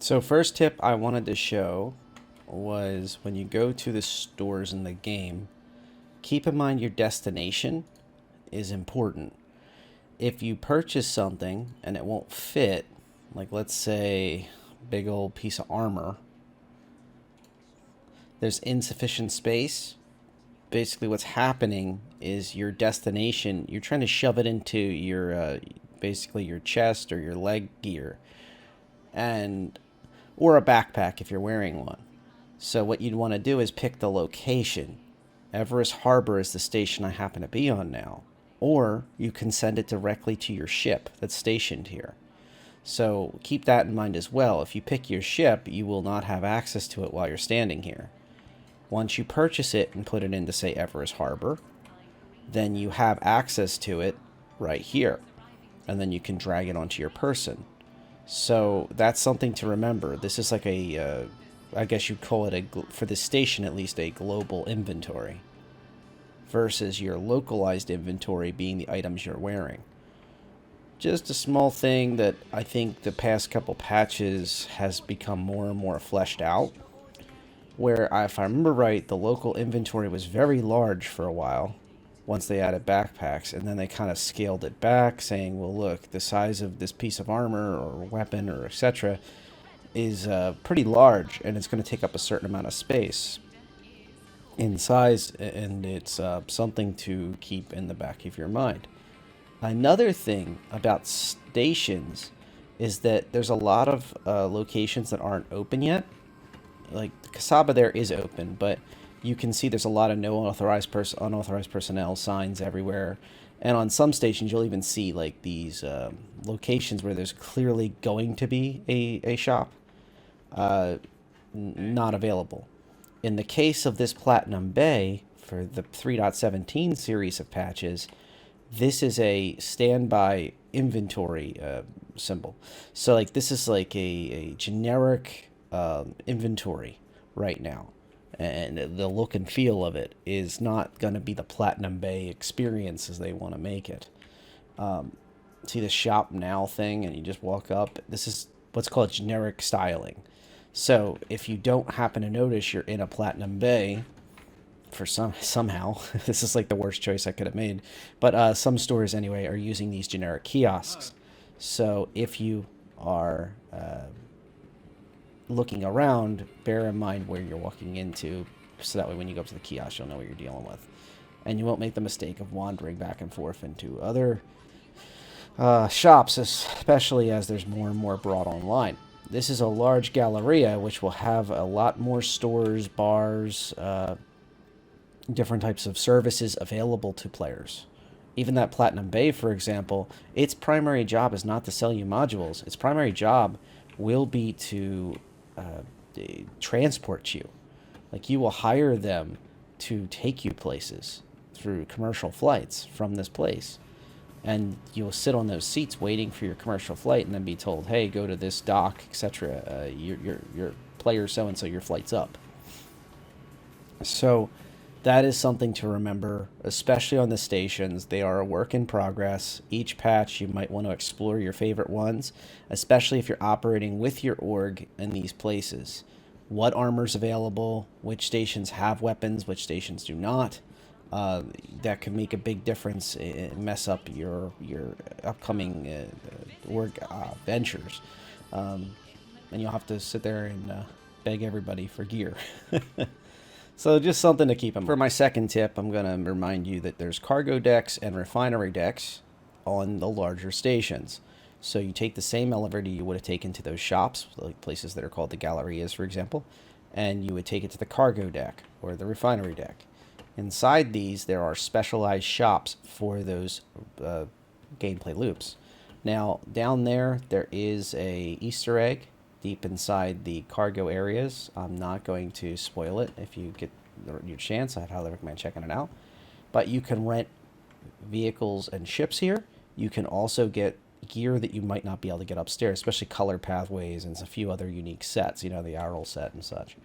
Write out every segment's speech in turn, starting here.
So first tip I wanted to show was when you go to the stores in the game, keep in mind your destination is important. If you purchase something and it won't fit, like let's say big old piece of armor, there's insufficient space. Basically what's happening is your destination, you're trying to shove it into your basically your chest or your leg gear and or a backpack if you're wearing one. So what you'd want to do is pick the location. Everest Harbor is the station I happen to be on now. Or you can send it directly to your ship that's stationed here. So keep that in mind as well. If you pick your ship, you will not have access to it while you're standing here. Once you purchase it and put it into, say, Everest Harbor, then you have access to it right here. And then you can drag it onto your person. So that's something to remember. This is like I guess you'd call it for this station at least, a global inventory versus your localized inventory being the items you're wearing. Just a small thing that I think the past couple patches has become more and more fleshed out. Where, if I remember right, the local inventory was very large for a while once they added backpacks, and then they kind of scaled it back, saying, well, look, the size of this piece of armor or weapon or etc. is pretty large, and it's going to take up a certain amount of space in size, and it's something to keep in the back of your mind. Another thing about stations is that there's a lot of locations that aren't open yet. Like Kasaba there is open, but you can see there's a lot of no unauthorized personnel signs everywhere. And on some stations, you'll even see like these locations where there's clearly going to be a shop not available. In the case of this Platinum Bay, for the 3.17 series of patches, this is a standby inventory symbol. So like this is like a generic inventory right now. And the look and feel of it is not going to be the Platinum Bay experience as they want to make it. See the shop now thing, and you just walk up. This is what's called generic styling. So if you don't happen to notice you're in a Platinum Bay, for somehow, this is like the worst choice I could have made. But some stores anyway are using these generic kiosks. So if you are looking around, bear in mind where you're walking into, so that way when you go up to the kiosk, you'll know what you're dealing with. And you won't make the mistake of wandering back and forth into other shops, especially as there's more and more brought online. This is a large galleria, which will have a lot more stores, bars, different types of services available to players. Even that Platinum Bay, for example, its primary job is not to sell you modules. Its primary job will be to transport you. Like, you will hire them to take you places through commercial flights from this place. And you'll sit on those seats waiting for your commercial flight and then be told, hey, go to this dock, etc. Your player so-and-so, your flight's up. So that is something to remember, especially on the stations. They are a work in progress. Each patch, you might want to explore your favorite ones, especially if you're operating with your org in these places. What armor's available, which stations have weapons, which stations do not. That could make a big difference and mess up your upcoming org ventures. And you'll have to sit there and beg everybody for gear. So just something to keep in mind. For my second tip, I'm going to remind you that there's cargo decks and refinery decks on the larger stations. So you take the same elevator you would have taken to those shops, like places that are called the gallerias, for example, and you would take it to the cargo deck or the refinery deck. Inside these, there are specialized shops for those gameplay loops. Now, down there, there is a Easter egg deep inside the cargo areas. I'm not going to spoil it. If you get your chance, I'd highly recommend checking it out. But you can rent vehicles and ships here. You can also get gear that you might not be able to get upstairs, especially color pathways and a few other unique sets, you know, the Owl set and such.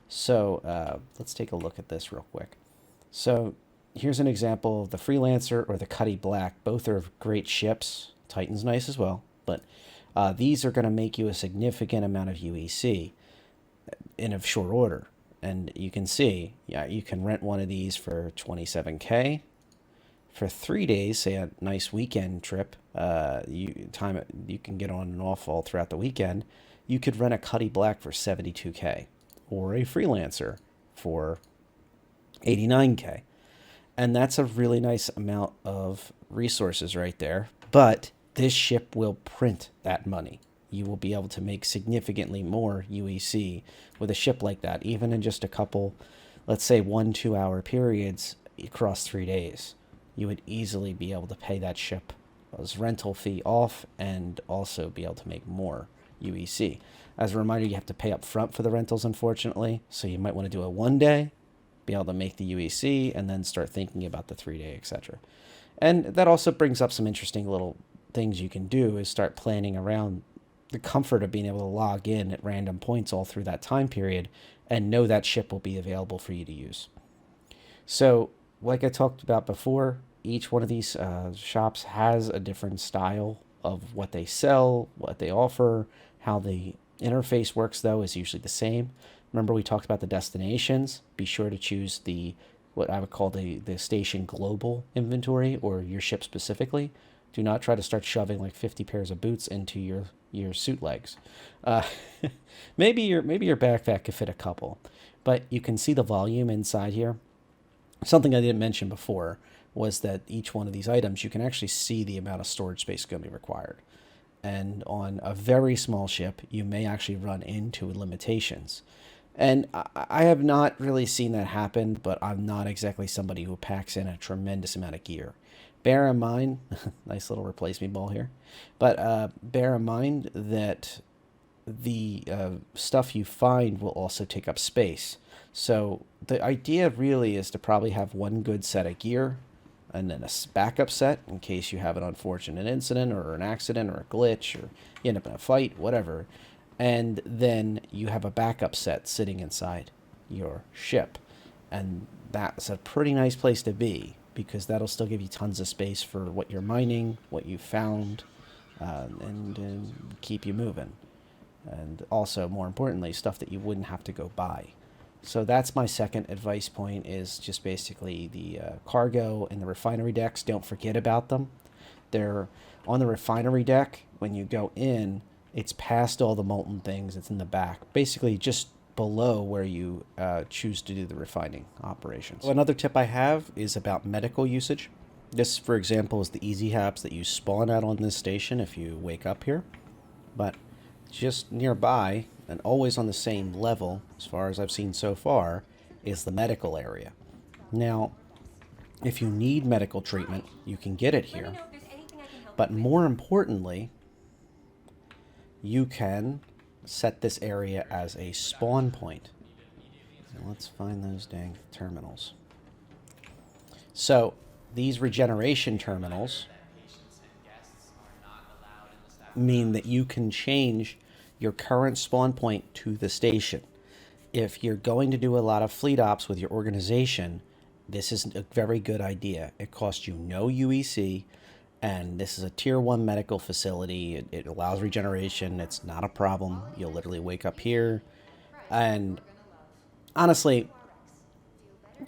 So let's take a look at this real quick. So here's an example of the Freelancer or the Cuddy Black. Both are great ships. Titan's nice as well, but These are going to make you a significant amount of UEC in a short order. And you can see, yeah, you can rent one of these for 27K for 3 days. Say a nice weekend trip. You can get on and off all throughout the weekend. You could rent a Cuddy Black for 72K, or a freelancer for 89K, and that's a really nice amount of resources right there. But this ship will print that money. You will be able to make significantly more UEC with a ship like that, even in just a couple, let's say 1-2 hour periods across 3 days. You would easily be able to pay that ship as rental fee off and also be able to make more UEC. As a reminder, you have to pay up front for the rentals, unfortunately, so you might want to do a 1 day, be able to make the UEC, and then start thinking about the 3 day, etc. And that also brings up some interesting little things you can do, is start planning around the comfort of being able to log in at random points all through that time period and know that ship will be available for you to use. So, like I talked about before, each one of these shops has a different style of what they sell, what they offer. How the interface works, though, is usually the same. Remember, we talked about the destinations. Be sure to choose what I would call the station global inventory, or your ship specifically. Do not try to start shoving like 50 pairs of boots into your suit legs. Uh, maybe your backpack could fit a couple, but you can see the volume inside here. Something I didn't mention before was that each one of these items, you can actually see the amount of storage space going to be required. And on a very small ship, you may actually run into limitations. And I have not really seen that happen, but I'm not exactly somebody who packs in a tremendous amount of gear. Bear in mind, nice little replace me ball here, but bear in mind that the stuff you find will also take up space. So the idea really is to probably have one good set of gear and then a backup set in case you have an unfortunate incident or an accident or a glitch or you end up in a fight, whatever. And then you have a backup set sitting inside your ship. And that's a pretty nice place to be, because that'll still give you tons of space for what you're mining, what you found, and keep you moving. And also, more importantly, stuff that you wouldn't have to go buy. So that's my second advice point, is just basically the cargo and the refinery decks. Don't forget about them. They're on the refinery deck. When you go in, it's past all the molten things. It's in the back, basically just below where you choose to do the refining operations. So another tip I have is about medical usage. This, for example, is the easy haps that you spawn out on this station if you wake up here. But just nearby, and always on the same level, as far as I've seen so far, is the medical area. Now, if you need medical treatment, you can get it here. But more importantly, you can set this area as a spawn point. So let's find those dang terminals. So these regeneration terminals mean that you can change your current spawn point to the station. If you're going to do a lot of fleet ops with your organization, this is a very good idea. It costs you no UEC, and this is a tier 1 medical facility. It allows regeneration. It's not a problem. You'll literally wake up here. And honestly,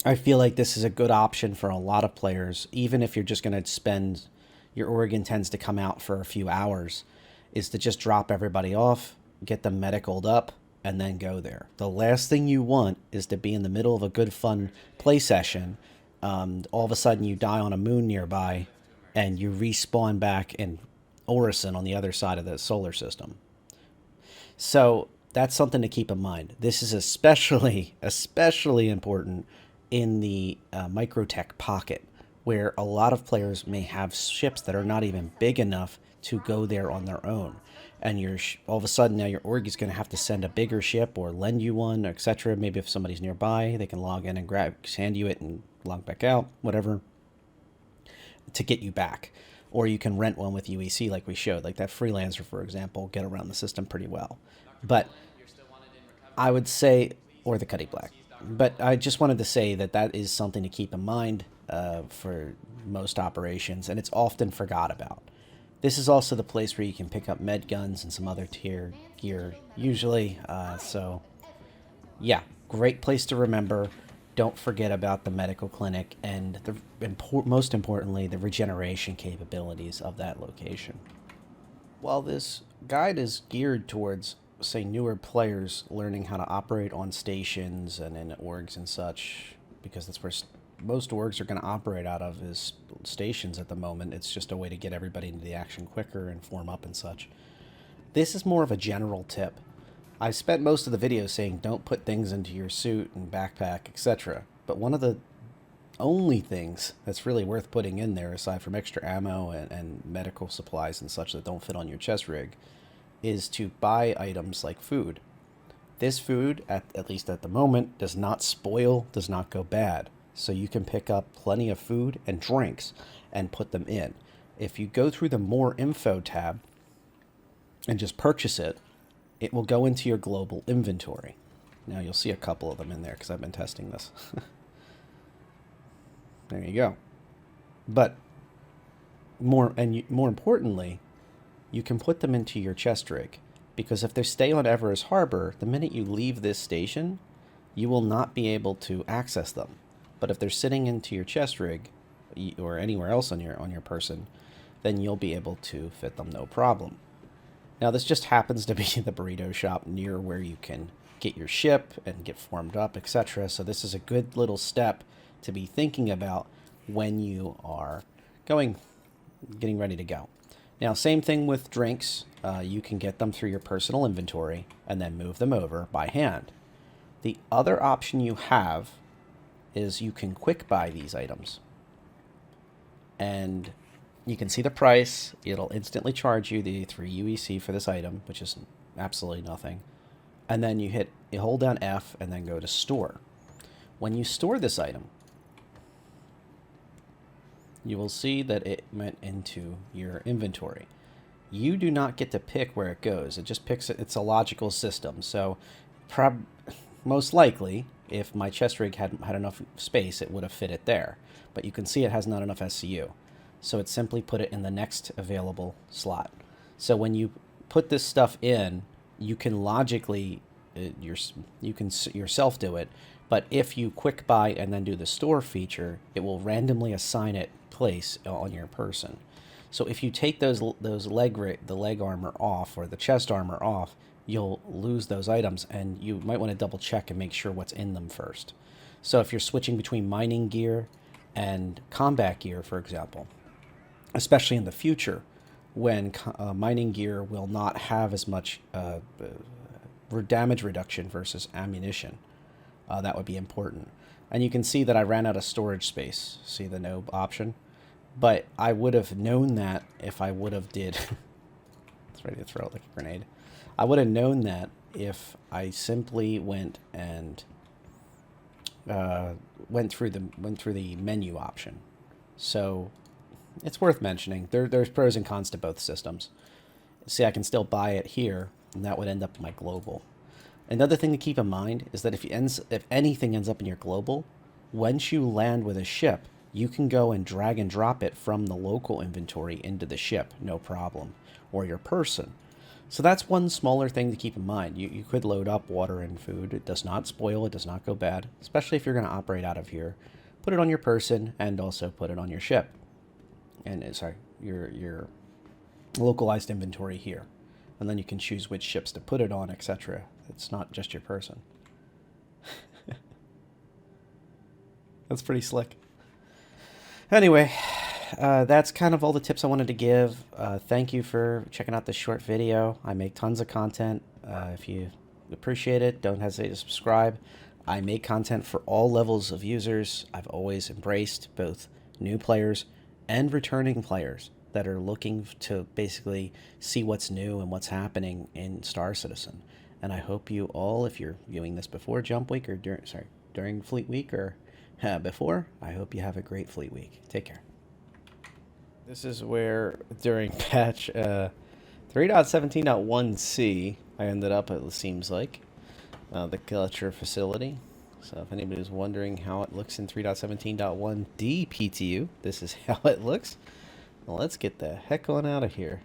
I feel like this is a good option for a lot of players, even if you're just going to spend, your organ tends to come out for a few hours, is to just drop everybody off, get them medicaled up, and then go there. The last thing you want is to be in the middle of a good, fun play session. All of a sudden you die on a moon nearby, and you respawn back in Orison on the other side of the solar system. So that's something to keep in mind. This is especially important in the microtech pocket, where a lot of players may have ships that are not even big enough to go there on their own. And you're all of a sudden now your org is going to have to send a bigger ship or lend you one, etc. Maybe if somebody's nearby, they can log in and hand you it and log back out, whatever, to get you back. Or you can rent one with UEC like we showed, like that freelancer, for example, get around the system pretty well. But I would say, or the Cuddy Black. But I just wanted to say that that is something to keep in mind for most operations, and it's often forgot about. This is also the place where you can pick up med guns and some other tier gear, usually. So, yeah, great place to remember. Don't forget about the medical clinic and most importantly, the regeneration capabilities of that location. While this guide is geared towards, say, newer players learning how to operate on stations and in orgs and such, because that's where most orgs are going to operate out of, is stations at the moment. It's just a way to get everybody into the action quicker and form up and such. This is more of a general tip. I spent most of the video saying don't put things into your suit and backpack, etc. But one of the only things that's really worth putting in there, aside from extra ammo and medical supplies and such that don't fit on your chest rig, is to buy items like food. This food, at least at the moment, does not spoil, does not go bad. So you can pick up plenty of food and drinks and put them in. If you go through the More Info tab and just purchase it, it will go into your global inventory. Now you'll see a couple of them in there because I've been testing this. There you go. But more importantly, you can put them into your chest rig, because if they stay on Everest Harbor, the minute you leave this station, you will not be able to access them. But if they're sitting into your chest rig or anywhere else on your person, then you'll be able to fit them no problem. Now this just happens to be the burrito shop near where you can get your ship and get formed up, etc. So this is a good little step to be thinking about when you are getting ready to go. Now, same thing with drinks. You can get them through your personal inventory and then move them over by hand. The other option you have is you can quick buy these items. And you can see the price. It'll instantly charge you the 3 UEC for this item, which is absolutely nothing. And then you hold down F and then go to store. When you store this item, you will see that it went into your inventory. You do not get to pick where it goes. It just picks it. It's a logical system. So most likely, if my chest rig had enough space, it would have fit it there. But you can see it has not enough SCU. So it simply put it in the next available slot. So when you put this stuff in, you can logically, you can yourself do it. But if you quick buy and then do the store feature, it will randomly assign it place on your person. So if you take the leg armor off or the chest armor off, you'll lose those items, and you might want to double check and make sure what's in them first. So if you're switching between mining gear and combat gear, for example, especially in the future when mining gear will not have as much damage reduction versus ammunition, that would be important. And you can see that I ran out of storage space. See the no option? But I would have known that if I would have did... It's ready to throw it like a grenade. I would have known that if I simply went and went through the menu option. So it's worth mentioning. There's pros and cons to both systems. See, I can still buy it here, and that would end up in my global. Another thing to keep in mind is that if anything ends up in your global, once you land with a ship, you can go and drag and drop it from the local inventory into the ship, no problem, or your person. So that's one smaller thing to keep in mind. You could load up water and food. It does not spoil, it does not go bad, especially if you're going to operate out of here. Put it on your person and also put it on your ship. And sorry, your localized inventory here. And then you can choose which ships to put it on, etc. It's not just your person. That's pretty slick. Anyway, that's kind of all the tips I wanted to give. Thank you for checking out this short video. I make tons of content. If you appreciate it, don't hesitate to subscribe. I make content for all levels of users. I've always embraced both new players and returning players that are looking to basically see what's new and what's happening in Star Citizen. And I hope you all, if you're viewing this before Jump Week or during Fleet Week or before, I hope you have a great Fleet Week. Take care. This is where during patch 3.17.1c I ended up, it seems like, the Klescher facility. So if anybody's wondering how it looks in 3.17.1d PTU, this is how it looks. Well, let's get the heck on out of here.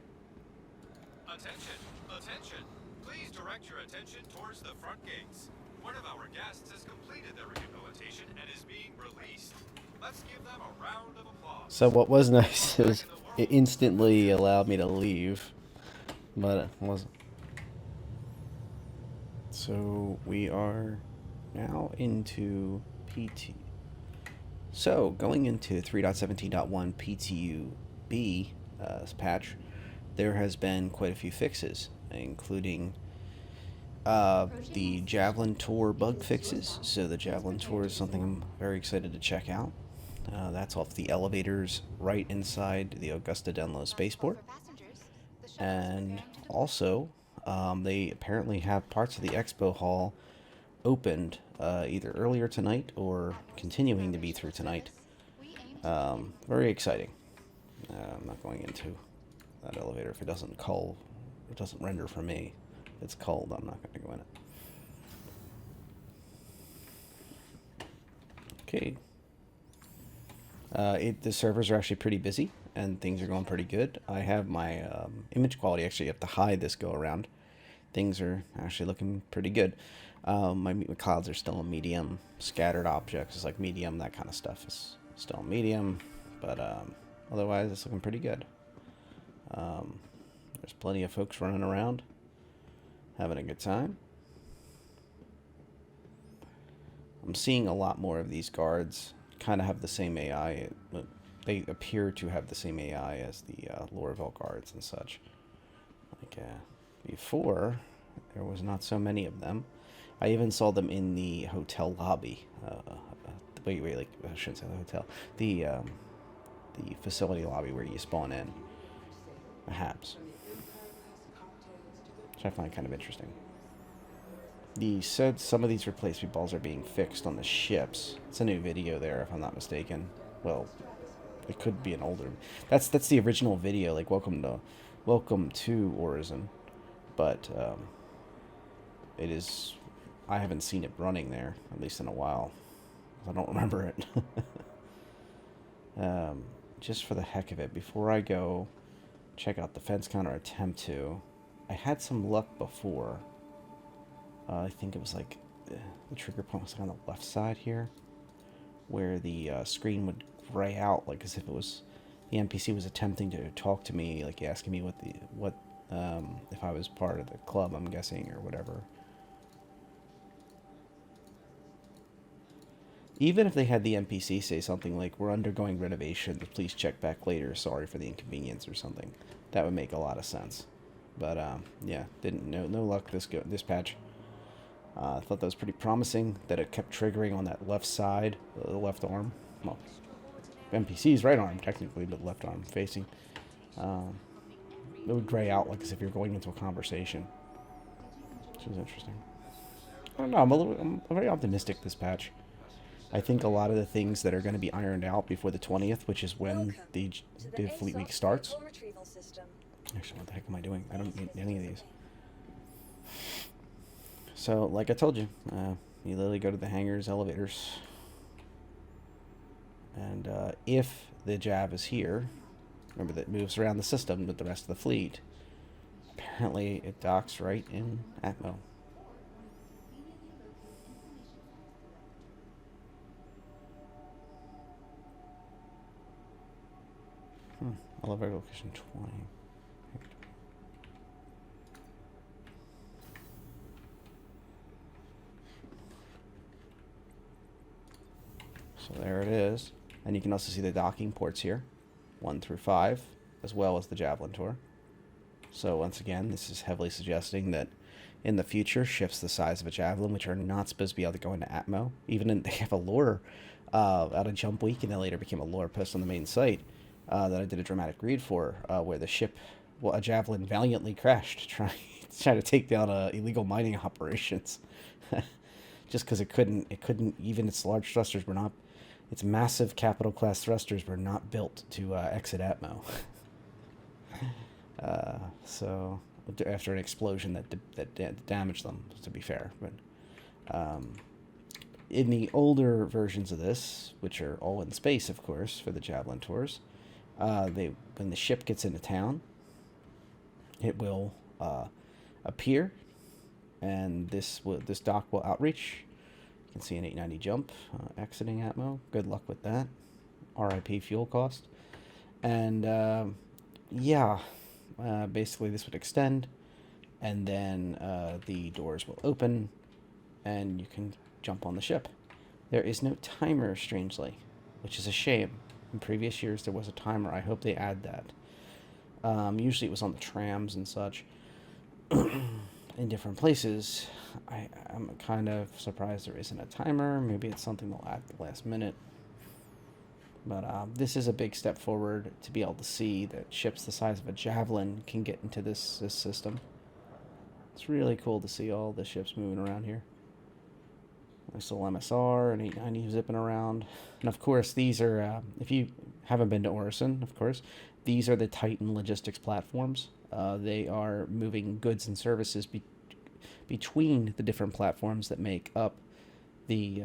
Attention! Attention! Please direct your attention towards the front gates. One of our guests has completed their rehabilitation and is being released. Let's give them a round of So applause. what was Welcome nice back is in the it world, instantly Olympians. allowed me to leave, but it wasn't. So we are now into PT. So going into 3.17.1 PTUB patch, there has been quite a few fixes, including the Javelin Tour bug fixes. So the Javelin Tour is something I'm very excited to check out. That's off the elevators right inside the Augusta Denlow spaceport. And also, they apparently have parts of the expo hall opened either earlier tonight or continuing to be through tonight. Very exciting. I'm not going into that elevator if it doesn't cull, it doesn't render for me. If it's culled, I'm not going to go in it. Okay. The servers are actually pretty busy and things are going pretty good. I have my image quality actually up to high this go around. Things are actually looking pretty good. My clouds are still in medium. Scattered objects is like medium. That kind of stuff is still medium, but otherwise it's looking pretty good. There's plenty of folks running around, having a good time. I'm seeing a lot more of these guards kind of have the same AI. They appear to have the same AI as the Lorville guards and such. Like before, there was not so many of them. I even saw them in the hotel lobby. Wait, like I shouldn't say the hotel. The facility lobby where you spawn in. Perhaps, which I find kind of interesting. He said some of these replacement balls are being fixed on the ships. It's a new video there, if I'm not mistaken. Well, it could be an older. That's the original video. Like welcome to Horizon, but it is. I haven't seen it running there at least in a while. I don't remember it. Just for the heck of it, before I go check out the fence counter, attempt to. I had some luck before. I think it was like the trigger point was on the left side here, where the screen would gray out, like as if it was the NPC was attempting to talk to me, like asking me what if I was part of the club, I'm guessing, or whatever. Even if they had the NPC say something like, "We're undergoing renovations. Please check back later. Sorry for the inconvenience," or something, that would make a lot of sense. But yeah, didn't no luck this patch. I thought that was pretty promising that it kept triggering on that left side, the left arm. Well, NPC's right arm technically, but left arm facing. Um, it would gray out like as if you're going into a conversation, which is interesting. I don't know. I'm very optimistic this patch. I think a lot of the things that are going to be ironed out before the 20th, which is when the Fleet Week starts. Actually, what the heck am I doing? I don't need any of these. So, like I told you, you literally go to the hangars, elevators, and if the Jav is here, remember that moves around the system with the rest of the fleet. Apparently, it docks right in Atmo. Elevator location 20. So there it is. And you can also see the docking ports here, 1 through 5, as well as the Javelin Tour. So once again, this is heavily suggesting that in the future, ships the size of a Javelin, which are not supposed to be able to go into Atmo, they have a lore out of Jump Week, and then later became a lore post on the main site that I did a dramatic read for, where the ship, well, a Javelin valiantly crashed trying to take down illegal mining operations. Just because it couldn't, even its large thrusters were not, its massive capital class thrusters were not built to exit Atmo. So after an explosion that damaged them, to be fair, but in the older versions of this, which are all in space, of course, for the Javelin tours, When the ship gets into town, it will appear, and this dock will outreach. You can see an 890 jump exiting Atmo. Good luck with that. RIP fuel cost. And yeah, basically this would extend, and then the doors will open, and you can jump on the ship. There is no timer, strangely, which is a shame. In previous years, there was a timer. I hope they add that. Usually it was on the trams and such in different places. I'm kind of surprised there isn't a timer. Maybe it's something they'll add at the last minute. But this is a big step forward to be able to see that ships the size of a javelin can get into this system. It's really cool to see all the ships moving around here. Nice little MSR and 890 zipping around. And of course, these are, if you haven't been to Orison, of course, these are the Titan logistics platforms. They are moving goods and services between the different platforms that make up the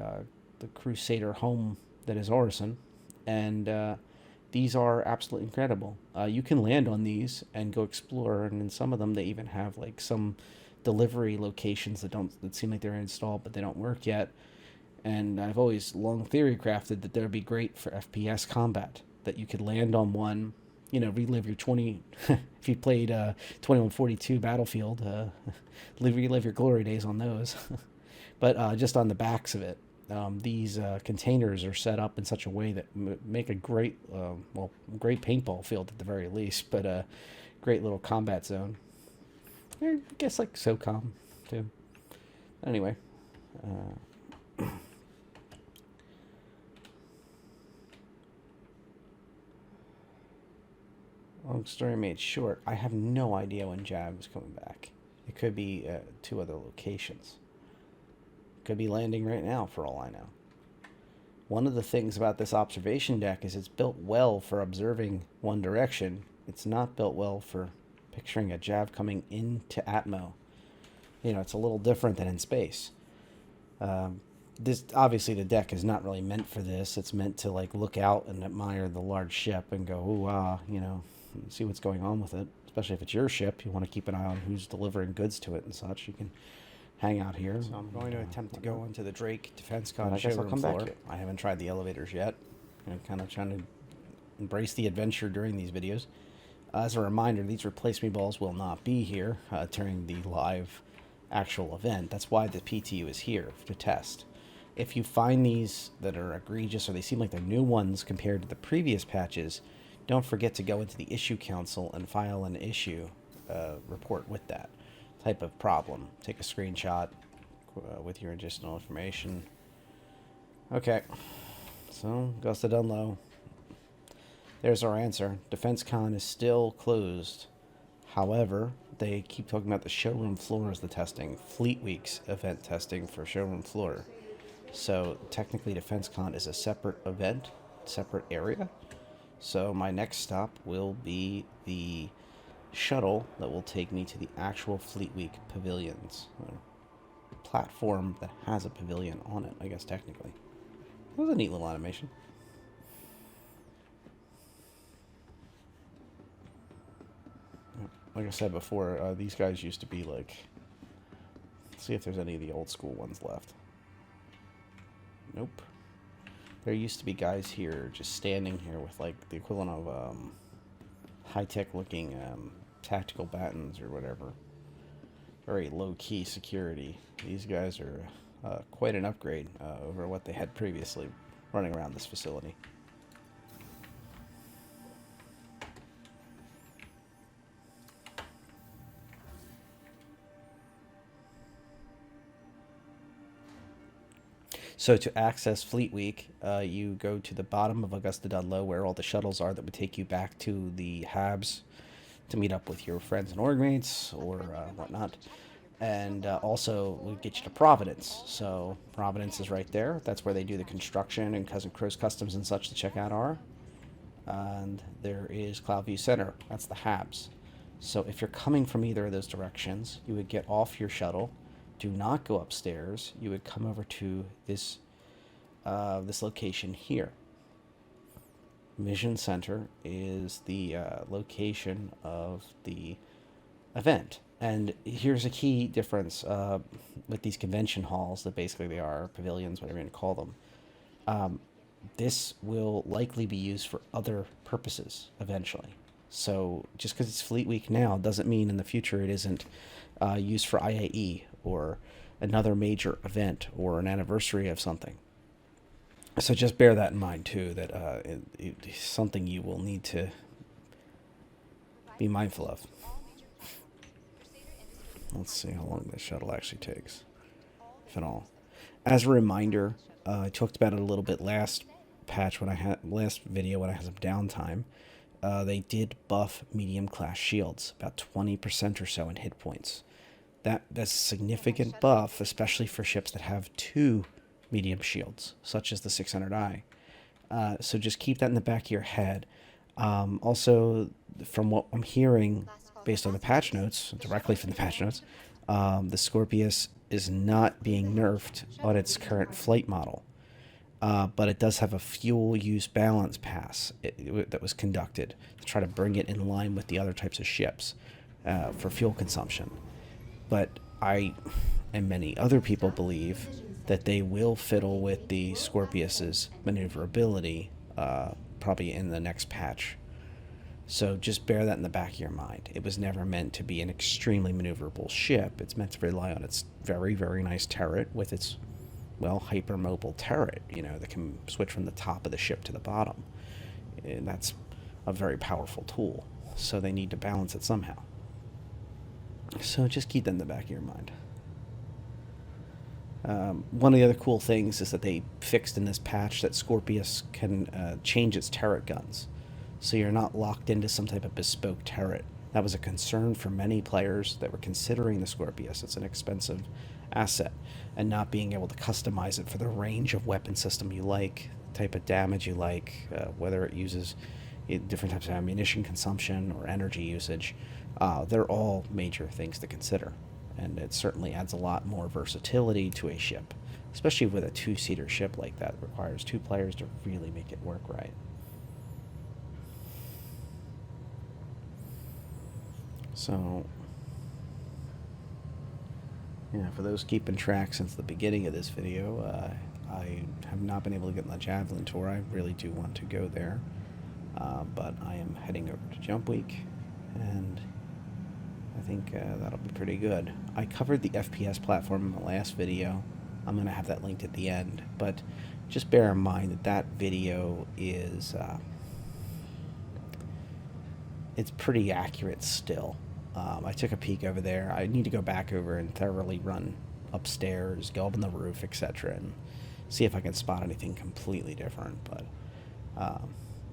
Crusader home that is Orison. And these are absolutely incredible. You can land on these and go explore, and in some of them they even have like some delivery locations that seem like they're installed but they don't work yet. And I've always long theory crafted that they'd be great for FPS combat, that you could land on one, relive your 20 if you played 2142 Battlefield, relive your glory days on those. But just on the backs of it, these containers are set up in such a way that make a great great paintball field at the very least, but a great little combat zone. I guess like SOCOM too. Anyway, long story made short, I have no idea when Jav is coming back. It could be 2 other locations. Could be landing right now for all I know. One of the things about this observation deck is it's built well for observing one direction. It's not built well for picturing a Jav coming into Atmo. It's a little different than in space. This obviously the deck is not really meant for this. It's meant to like look out and admire the large ship and go, ooh, see what's going on with it. Especially if it's your ship, you want to keep an eye on who's delivering goods to it and such. You can hang out here. So I'm going to attempt to go into the Drake Defense Con showroom floor. I haven't tried the elevators yet. I'm kind of trying to embrace the adventure during these videos. As a reminder, these replace me balls will not be here during the live actual event. That's why the PTU is here, to test. If you find these that are egregious or they seem like they're new ones compared to the previous patches, don't forget to go into the issue council and file an issue report with that type of problem. Take a screenshot with your additional information. Okay, so Augusta Dunlow. There's our answer. Defense Con is still closed. However, they keep talking about the showroom floor as the testing. Fleet Week's event testing for showroom floor. So technically Defense Con is a separate event, separate area. So my next stop will be the shuttle that will take me to the actual Fleet Week pavilions. A platform that has a pavilion on it, I guess technically. That was a neat little animation. Like I said before, these guys used to be like... Let's see if there's any of the old school ones left. Nope. There used to be guys here just standing here with like the equivalent of high-tech looking tactical batons or whatever. Very low-key security. These guys are quite an upgrade over what they had previously running around this facility. So to access Fleet Week, you go to the bottom of Augusta Dunlow where all the shuttles are that would take you back to the Habs to meet up with your friends and org mates or whatnot. And also we'll get you to Providence. So Providence is right there. That's where they do the construction and Cousin Crow's Customs and such to check out are. And there is Cloudview Center. That's the Habs. So if you're coming from either of those directions, you would get off your shuttle. Do not go upstairs. You would come over to this this location here. Mission Center is the location of the event. And here's a key difference with these convention halls that basically they are pavilions, whatever you want to call them. This will likely be used for other purposes eventually. So just because it's Fleet Week now doesn't mean in the future it isn't used for IAE or another major event or an anniversary of something. So just bear that in mind too, that it's something you will need to be mindful of. Let's see how long this shuttle actually takes, if at all. As a reminder, I talked about it a little bit last patch when I had last video when I had some downtime. They did buff medium class shields, about 20% or so in hit points. That's a significant buff, especially for ships that have 2 medium shields, such as the 600i. So just keep that in the back of your head. Also, from what I'm hearing, based on the patch notes, directly from the patch notes, the Scorpius is not being nerfed on its current flight model. But it does have a fuel use balance pass that was conducted to try to bring it in line with the other types of ships for fuel consumption. But I and many other people believe that they will fiddle with the Scorpius's maneuverability probably in the next patch. So just bear that in the back of your mind. It was never meant to be an extremely maneuverable ship. It's meant to rely on its very, very nice turret with its, well, hypermobile turret, that can switch from the top of the ship to the bottom. And that's a very powerful tool. So they need to balance it somehow. So just keep that in the back of your mind. One of the other cool things is that they fixed in this patch that Scorpius can change its turret guns. So you're not locked into some type of bespoke turret. That was a concern for many players that were considering the Scorpius. It's an expensive asset, and not being able to customize it for the range of weapon system you like, type of damage you like, whether it uses different types of ammunition consumption or energy usage. They're all major things to consider, and it certainly adds a lot more versatility to a ship, especially with a 2-seater ship like that. It requires 2 players to really make it work right. So, yeah, for those keeping track since the beginning of this video, I have not been able to get on the Javelin Tour. I really do want to go there, but I am heading over to Jump Week, and I think that'll be pretty good. I covered the FPS platform in the last video. I'm going to have that linked at the end, but just bear in mind that that video is it's pretty accurate still. I took a peek over there. I need to go back over and thoroughly run upstairs, go up on the roof, etc., and see if I can spot anything completely different. But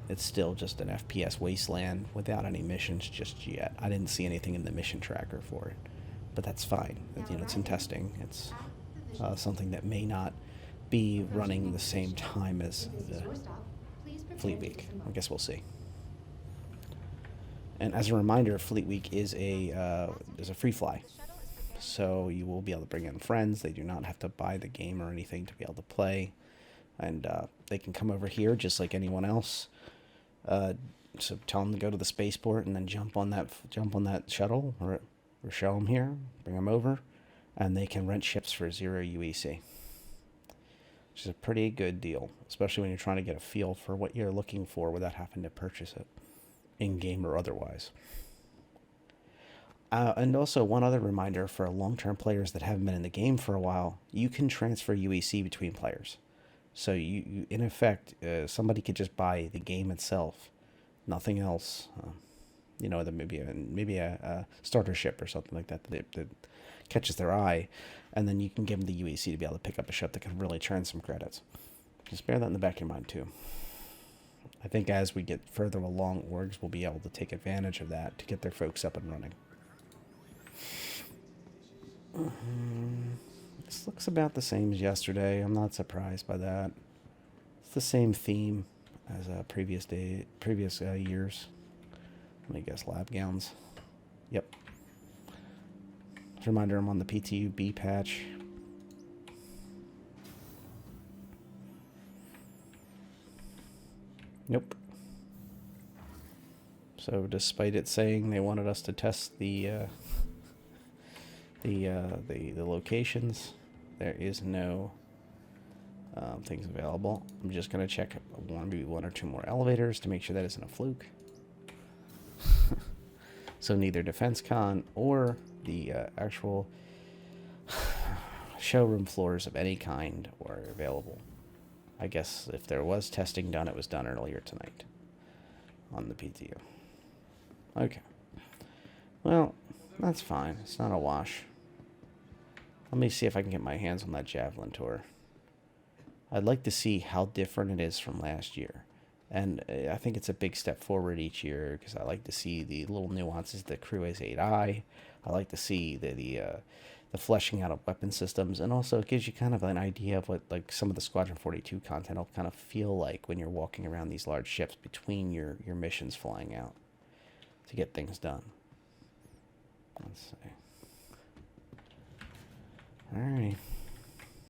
it's still just an FPS wasteland without any missions just yet. I didn't see anything in the mission tracker for it, but that's fine. It's in testing. It's something that may not be running the same time as the Fleet Week. I guess we'll see. And as a reminder, Fleet Week is a free fly, so you will be able to bring in friends. They do not have to buy the game or anything to be able to play, and they can come over here just like anyone else. So tell them to go to the spaceport and then jump on that shuttle, or show them here, bring them over, and they can rent ships for 0 UEC, which is a pretty good deal, especially when you're trying to get a feel for what you're looking for without having to purchase it, in-game or otherwise. And also, one other reminder for long-term players that haven't been in the game for a while, you can transfer UEC between players. So you in effect, somebody could just buy the game itself, nothing else. Maybe a starter ship or something like that that catches their eye, and then you can give them the UEC to be able to pick up a ship that can really turn some credits. Just bear that in the back of your mind too. I think as we get further along, orgs will be able to take advantage of that to get their folks up and running. This looks about the same as yesterday. I'm not surprised by that. It's the same theme as previous years. Let me guess, lab gowns. Yep. Just a reminder, I'm on the PTUB patch. Nope. So despite it saying they wanted us to test the locations, there is no things available. I'm just gonna check maybe one or two more elevators to make sure that isn't a fluke. So neither Defense Con or the actual showroom floors of any kind were available. I guess if there was testing done, it was done earlier tonight on the PTO. Okay. Well, that's fine. It's not a wash. Let me see if I can get my hands on that Javelin tour. I'd like to see how different it is from last year. And I think it's a big step forward each year because I like to see the little nuances that Crew A8i. I like to see the fleshing out of weapon systems, and also it gives you kind of an idea of what like some of the Squadron 42 content will kind of feel like when you're walking around these large ships between your missions flying out to get things done. Let's see. All right.